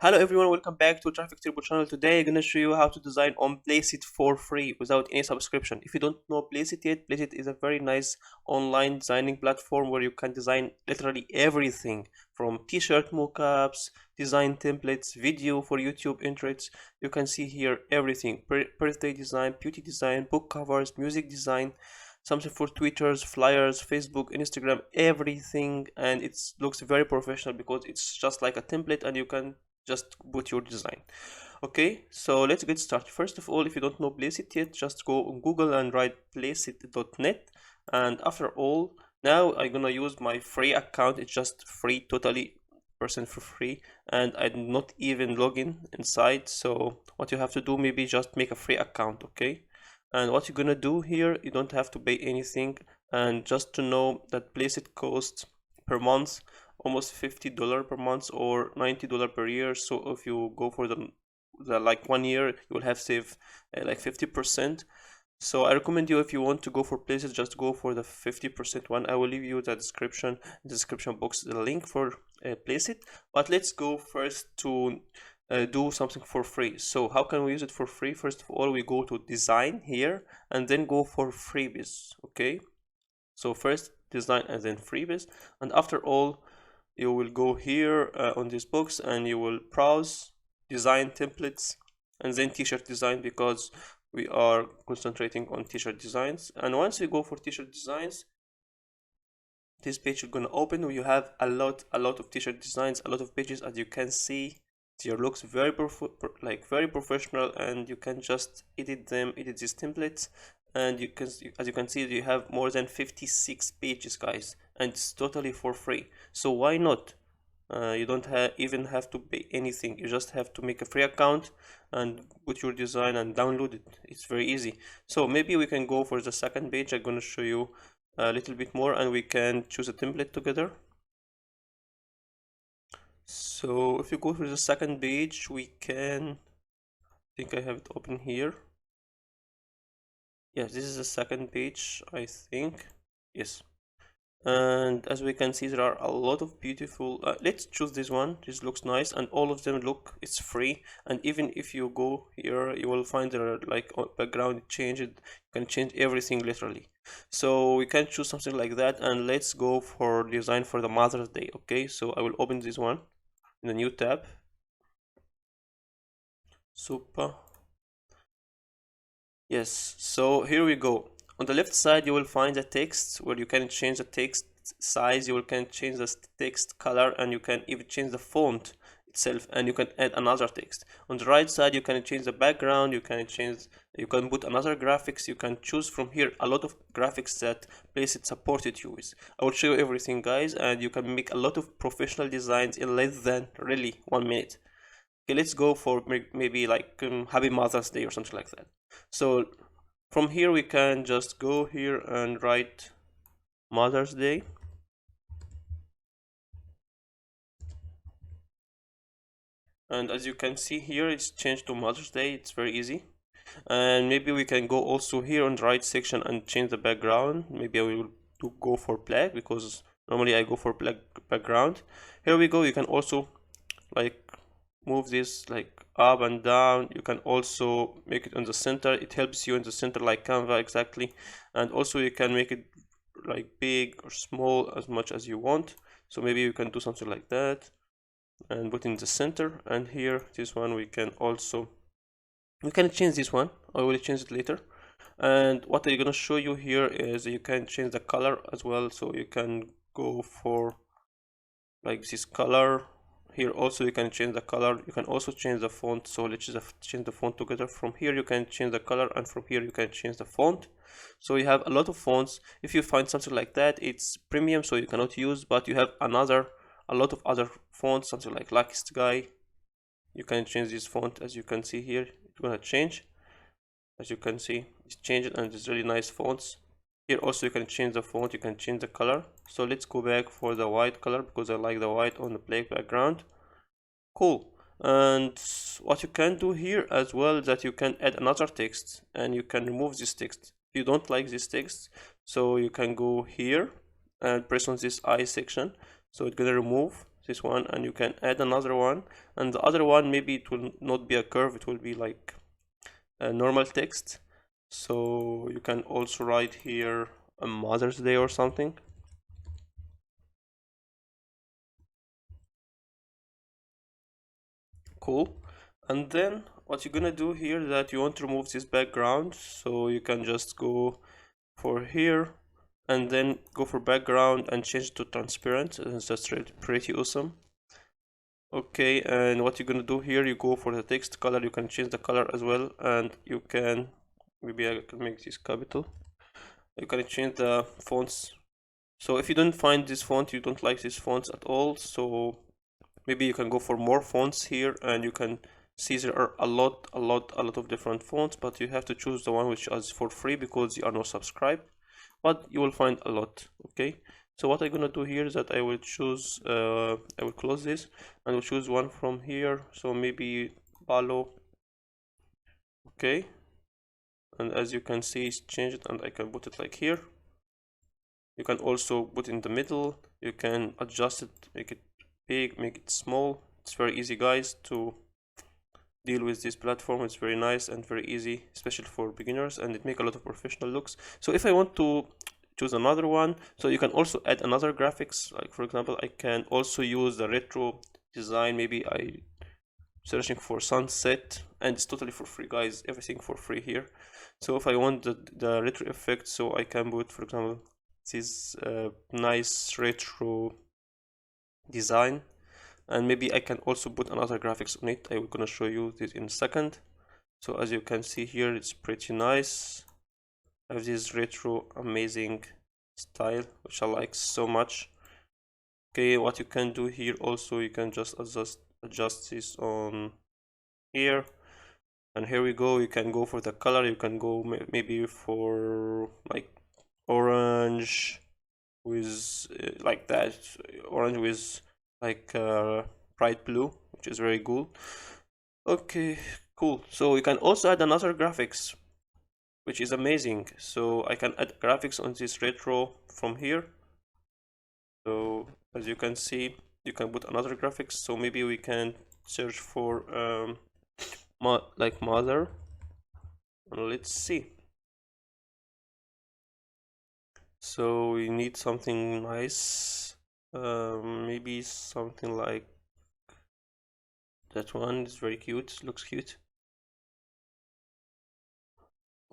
Hello everyone, welcome back to Traffic Turbo channel. Today I'm gonna show you how to design on Placeit for free without any subscription. If you don't know Placeit yet, Placeit is a very nice online designing platform where you can design literally everything from t-shirt mockups, design templates, video for YouTube intros. You can see here everything: birthday design, beauty design, book covers, music design, something for Twitters, flyers, Facebook, Instagram, everything, and it looks very professional because it's just like a template and you can just put your design. Okay, so let's get started. First of all, if you don't know Placeit yet, just go on Google and write placeit.net. And after all, now I'm gonna use my free account. It's just free, totally percent for free, and I'm not even logging inside. So what you have to do, maybe just make a free account. Okay, and what you're gonna do here, you don't have to pay anything. And just to know that Placeit costs per month almost $50 per month or $90 per year. So if you go for the like 1 year, you will have saved like 50%. So I recommend you, if you want to go for Placeit, just go for the 50% one. I will leave you the description box, the link for Placeit. But let's go first to do something for free. So how can we use it for free? First of all, we go to design here and then go for freebies. Okay, so first design and then freebies, and after all you will go here on this box and you will browse design templates and then t-shirt design, because we are concentrating on t-shirt designs. And once you go for t-shirt designs, this page is going to open where you have a lot of t-shirt designs, a lot of pages. As you can see, it looks very very professional, and you can just edit these templates. And you can, as you can see, you have more than 56 pages, guys, and it's totally for free. So why not? You don't even have to pay anything. You just have to make a free account and put your design and download it. It's very easy. So maybe we can go for the second page. I'm going to show you a little bit more, and we can choose a template together. So if you go for the second page, we can, I think I have it open here. Yes, this is the second page, I think. Yes, and as we can see, there are a lot of beautiful let's choose this one. This looks nice, and all of them look, it's free. And even if you go here, you will find there are like background change it. You can change everything literally. So we can choose something like that, and let's go for design for the Mother's Day. Okay, so I will open this one in a new tab. Super. Yes, so here we go. On the left side, you will find the text where you can change the text size, you can change the text color, and you can even change the font itself, and you can add another text. On the right side, you can change the background, you can put another graphics. You can choose from here a lot of graphics that Placeit supported you with. I will show you everything, guys, and you can make a lot of professional designs in less than really 1 minute. Okay, let's go for maybe like Happy Mother's Day or something like that. So from here we can just go here and write Mother's Day. And as you can see here, it's changed to Mother's Day. It's very easy. And maybe we can go also here on the right section and change the background. Maybe I will go for black, because normally I go for black background. Here we go. You can also like move this like up and down. You can also make it on the center. It helps you in the center like Canva exactly. And also you can make it like big or small as much as you want. So maybe you can do something like that and put in the center. And here, this one, we can change this one. I will change it later. And what I'm gonna show you here is you can change the color as well. So you can go for like this color. Here also you can change the color. You can also change the font. So let's just change the font together. From here you can change the color, and from here you can change the font. So you have a lot of fonts. If you find something like that, it's premium, so you cannot use, but you have a lot of other fonts, something like Lucky Sky. You can change this font. As you can see here, it's gonna change. As you can see, it's changed, and it's really nice fonts. Here also you can change the font, you can change the color. So let's go back for the white color, because I like the white on the black background. Cool. And what you can do here as well is that you can add another text, and you can remove this text if you don't like this text. So you can go here and press on this I section, so it's gonna remove. this one, and you can add another one, and the other one maybe it will not be a curve, it will be like a normal text. So you can also write here a Mother's Day or something. Cool. And then what you're gonna do here is that you want to remove this background, so you can just go for here and then go for background and change it to transparent, and that's pretty awesome. Okay, and what you're gonna do here, you go for the text color, you can change the color as well, and you can, maybe I can make this capital. You can change the fonts. So if you don't find this font, you don't like these fonts at all, so maybe you can go for more fonts here, and you can see there are a lot of different fonts, but you have to choose the one which is for free because you are not subscribed, but you will find a lot. Okay, so what I'm gonna do here is that I will choose I will close this and will choose one from here, so maybe Palo. Okay, and as you can see it's changed, and I can put it like here. You can also put in the middle, you can adjust it, make it big, make it small. It's very easy, guys, to deal with this platform. It's very nice and very easy, especially for beginners, and it make a lot of professional looks. So if I want to choose another one, so you can also add another graphics, like for example I can also use the retro design. Maybe I searching for sunset, and it's totally for free, guys, everything for free here. So if I want the retro effect, so I can put, for example, this nice retro design, and maybe I can also put another graphics on it. I'm gonna show you this in a second. So as you can see here, it's pretty nice. I have this retro amazing style which I like so much. Okay, what you can do here also, you can just adjust this on here, and here we go. You can go for the color, you can go maybe for like orange with like that, orange with like bright blue, which is very cool. Okay, cool. So you can also add another graphics, which is amazing. So I can add graphics on this retro from here. So as you can see, you can put another graphics. So maybe we can search for like mother, and let's see. So we need something nice, maybe something like that one. Is very cute, looks cute.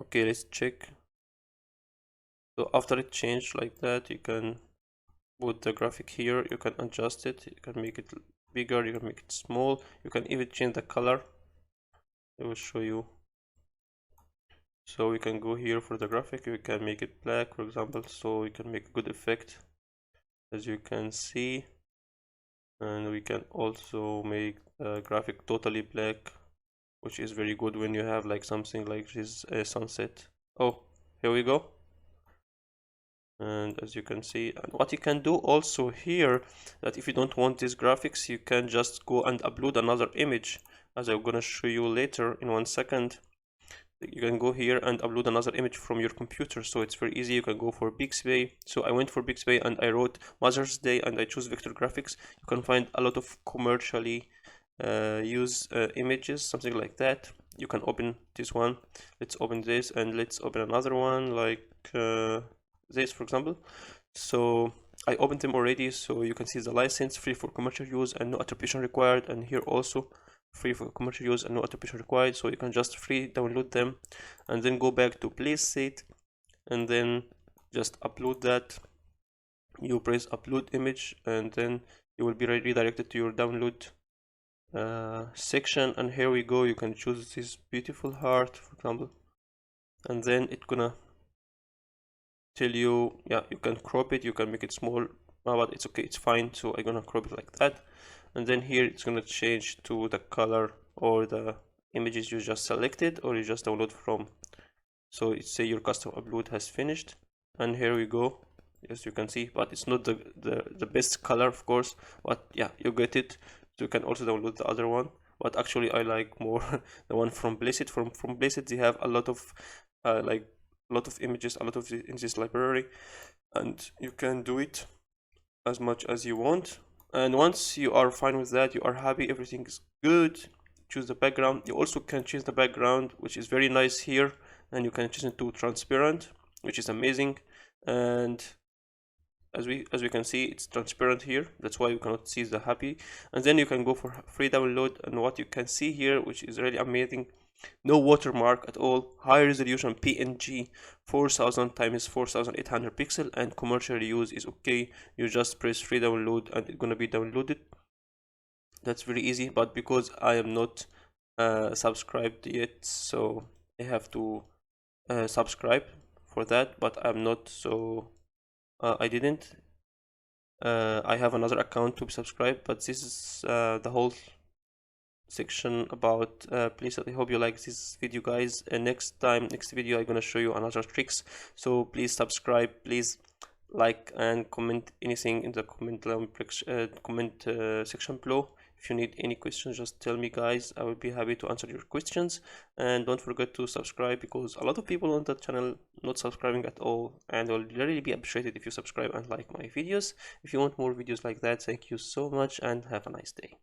Okay, let's check. So after it changed like that, you can put the graphic here, you can adjust it, you can make it bigger, you can make it small, you can even change the color. I will show you. So we can go here for the graphic, we can make it black, for example, so we can make a good effect, as you can see. And we can also make the graphic totally black, which is very good when you have like something like this sunset. Oh, here we go. And as you can see, and what you can do also here, that if you don't want these graphics, you can just go and upload another image, as I'm gonna show you later in 1 second. You can go here and upload another image from your computer, so it's very easy. You can go for Bixby. So I went for Bixby and I wrote Mother's Day and I choose vector graphics. You can find a lot of commercially used images, something like that. You can open this one. Let's open this, and let's open another one like this, for example. So I opened them already, so you can see the license, free for commercial use and no attribution required, and here also free for commercial use and no attribution required. So you can just free download them and then go back to Placeit and then just upload that. You press upload image, and then you will be redirected to your download section, and here we go. You can choose this beautiful heart, for example, and then it's gonna tell you, yeah, you can crop it, you can make it small, but it's okay, it's fine. So I'm gonna crop it like that, and then here it's gonna change to the color or the images you just selected or you just download from. So it say your custom upload has finished, and here we go. As you can see, but it's not the best color, of course, but yeah, you get it. So you can also download the other one, but actually I like more the one from Placeit. From Placeit they have a lot of like a lot of images, a lot of in this library, and you can do it as much as you want. And once you are fine with that, you are happy, everything is good, choose the background. You also can change the background, which is very nice here, and you can change it to transparent, which is amazing. And as we can see, it's transparent here, that's why you cannot see the happy. And then you can go for free download, and what you can see here, which is really amazing, no watermark at all, high resolution PNG, 4000 times 4800 pixel, and commercial use is okay. You just press free download and it's gonna be downloaded. That's very easy, but because I am not subscribed yet, so I have to subscribe for that, but I'm not, so I didn't. I have another account to be subscribed, but this is the whole section about Placeit. I hope you like this video, guys. Next video I'm gonna show you another tricks, so please subscribe, please like and comment anything in the comment section below. If you need any questions, just tell me, guys. I will be happy to answer your questions. And don't forget to subscribe, because a lot of people on that channel not subscribing at all, and it will really be appreciated if you subscribe and like my videos. If you want more videos like that, thank you so much and have a nice day.